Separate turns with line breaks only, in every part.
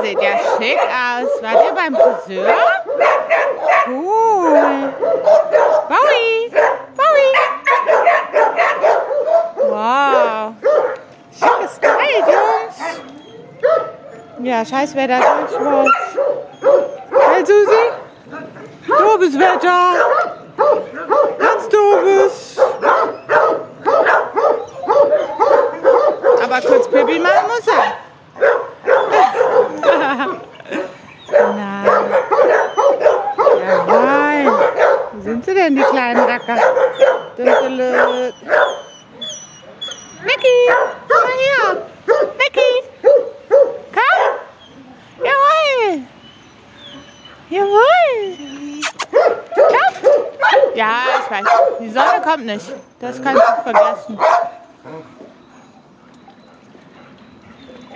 sieht ja schick aus. Wart ihr beim Friseur? Cool. Bowie. Bowie. Wow. Schickes Kleid, Jungs. Ja, scheiß, wer da durchläuft. Hey, Susi. Doofes Wetter. Ganz doofes. Aber kurz Pipi machen muss er. Nein. Jawohl. Wo sind sie denn, die kleinen Racker? Dünkelöt. Mickey, komm mal her. Mickey. Komm. Jawohl. Jawohl. Komm. Ja, ich weiß. Die Sonne kommt nicht. Das kannst du vergessen.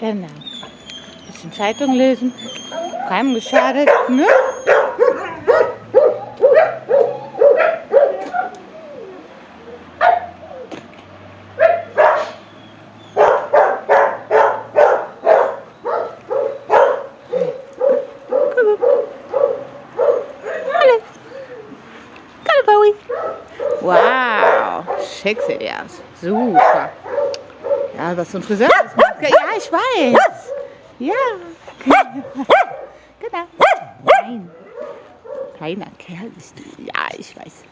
Genau. Bisschen Zeitung lesen. Keinem geschadet, ne? Wow, schick sieht die aus. Super. Ja, was so ein Friseur ist. Ja, ich weiß. Ja. Genau. Nein. Kleiner Kerl bist du. Ja, ich weiß.